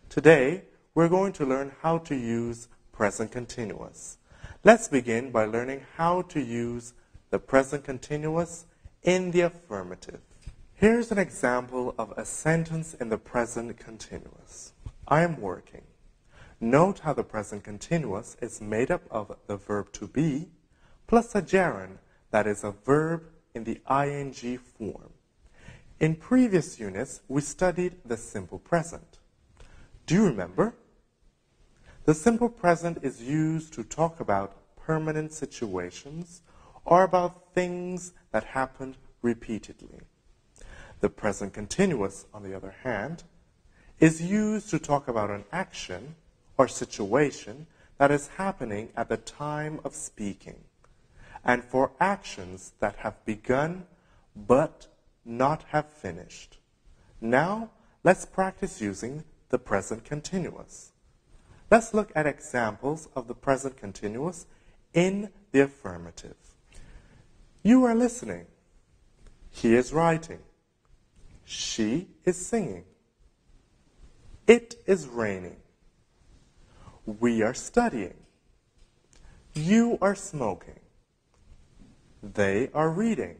Today, we're going to learn how to use present continuous. Let's begin by learning how to use the present continuous in the affirmative. Here's an example of a sentence in the present continuous. I am working. Note how the present continuous is made up of the verb to be plus a gerund that is a verb in the ing form. In previous units, we studied the simple present. Do you remember? The simple present is used to talk about permanent situations or about things that happened repeatedly. The present continuous, on the other hand, is used to talk about an action or situation that is happening at the time of speaking, and for actions that have begun but not have finished. Now, let's practice using the present continuous. Let's look at examples of the present continuous in the affirmative. You are listening. He is writing. She is singing. It is raining. We are studying. You are smoking. They are reading.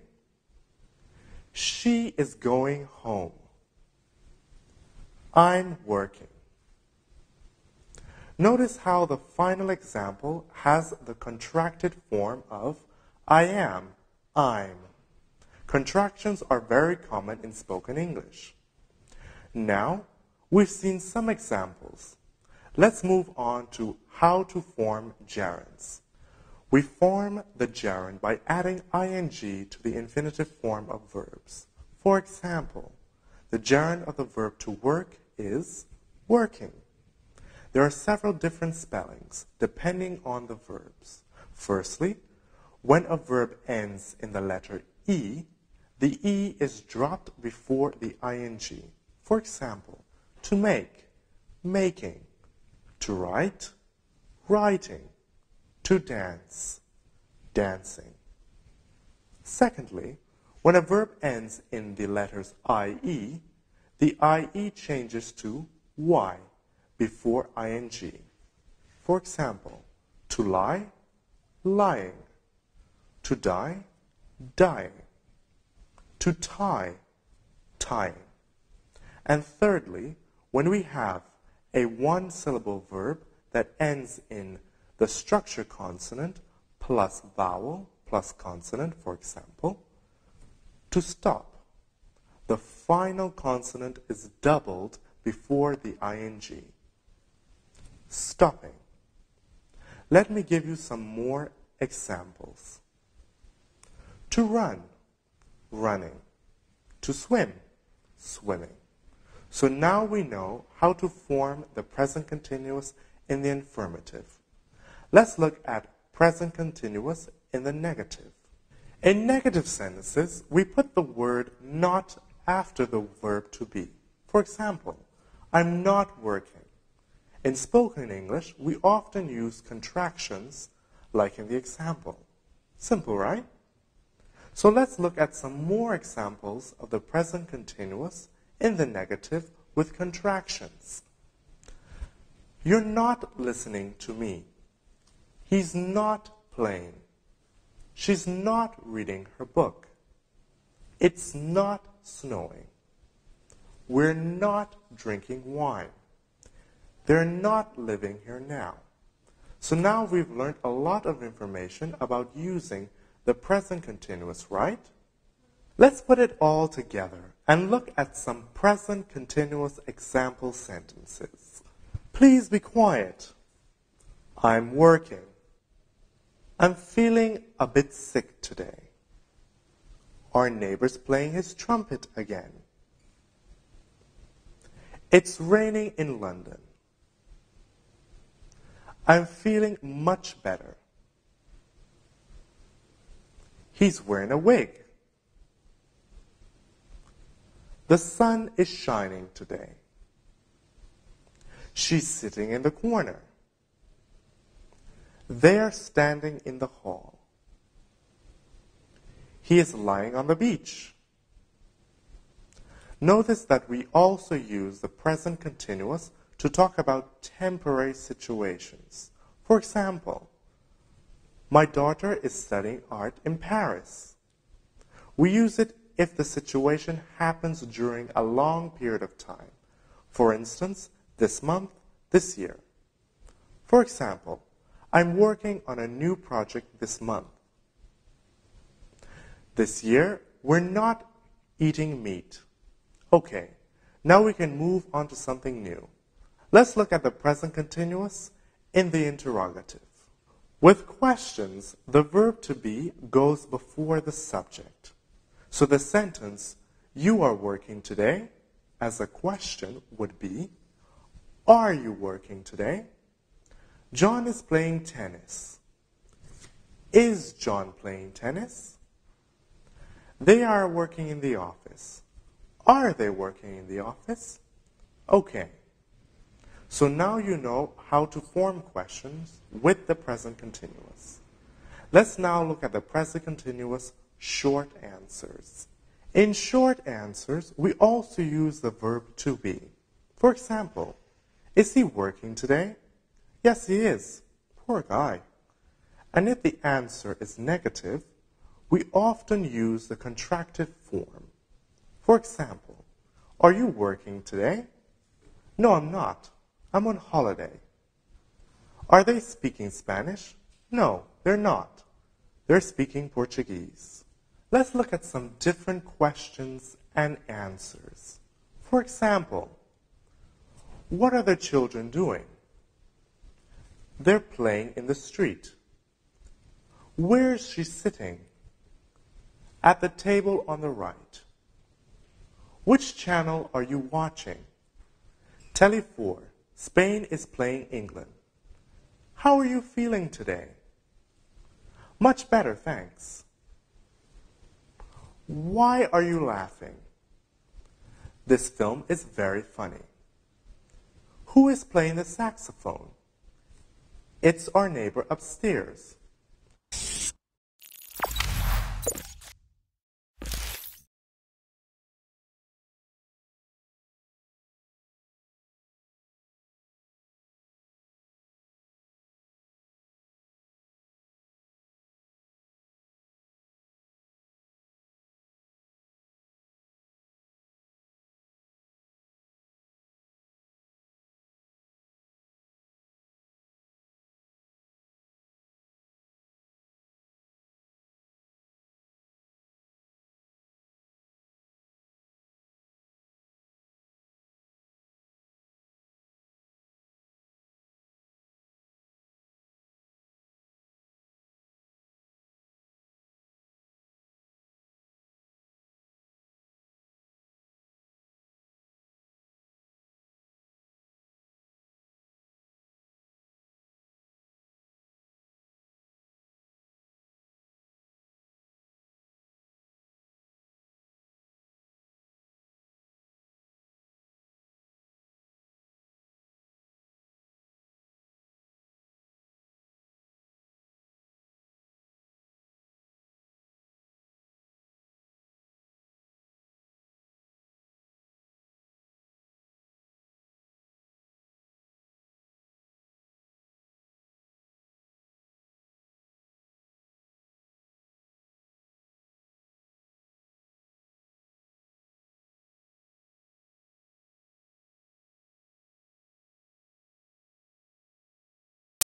She is going home. I'm working. Notice how the final example has the contracted form of I am, I'm. Contractions are very common in spoken English. Now, we've seen some examples. Let's move on to how to form gerunds. We form the gerund by adding ing to the infinitive form of verbs. For example, the gerund of the verb to work is working. There are several different spellings depending on the verbs. Firstly, when a verb ends in the letter E, the E is dropped before the ing. For example, to make, making, to write, writing, to dance, dancing. Secondly, when a verb ends in the letters IE, the IE changes to Y before ing. For example, to lie, lying, to die, dying, to tie, tying. And thirdly, when we have a one-syllable verb that ends in the structure consonant plus vowel plus consonant, for example, to stop. The final consonant is doubled before the ing. Stopping. Let me give you some more examples. To run, running. To swim, swimming. So now we know how to form the present continuous in the affirmative. Let's look at present continuous in the negative. In negative sentences, we put the word not after the verb to be. For example, I'm not working. In spoken English, we often use contractions like in the example. Simple, right? So let's look at some more examples of the present continuous in the negative with contractions. You're not listening to me. He's not playing. She's not reading her book. It's not snowing. We're not drinking wine. They're not living here now. So now we've learned a lot of information about using the present continuous, right? Let's put it all together and look at some present continuous example sentences. Please be quiet. I'm working. I'm feeling a bit sick today. Our neighbor's playing his trumpet again. It's raining in London. I'm feeling much better. He's wearing a wig. The sun is shining today. She's sitting in the corner. They're standing in the hall. He is lying on the beach. Notice that we also use the present continuous to talk about temporary situations. For example, my daughter is studying art in Paris. We use it if the situation happens during a long period of time. For instance, this month, this year. For example, I'm working on a new project this month. This year, we're not eating meat. Okay, now we can move on to something new. Let's look at the present continuous in the interrogative. With questions, the verb to be goes before the subject. So the sentence, you are working today, as a question would be, are you working today? John is playing tennis. Is John playing tennis? They are working in the office. Are they working in the office? Okay. So now you know how to form questions with the present continuous. Let's now look at the present continuous short answers. In short answers, we also use the verb to be. For example, is he working today? Yes, he is. Poor guy. And if the answer is negative, we often use the contracted form. For example, are you working today? No, I'm not. I'm on holiday. Are they speaking Spanish? No, they're not. They're speaking Portuguese. Let's look at some different questions and answers. For example, what are the children doing? They're playing in the street. Where is she sitting? At the table on the right. Which channel are you watching? Tele 4. Spain is playing England. How are you feeling today? Much better, thanks. Why are you laughing? This film is very funny. Who is playing the saxophone? It's our neighbor upstairs.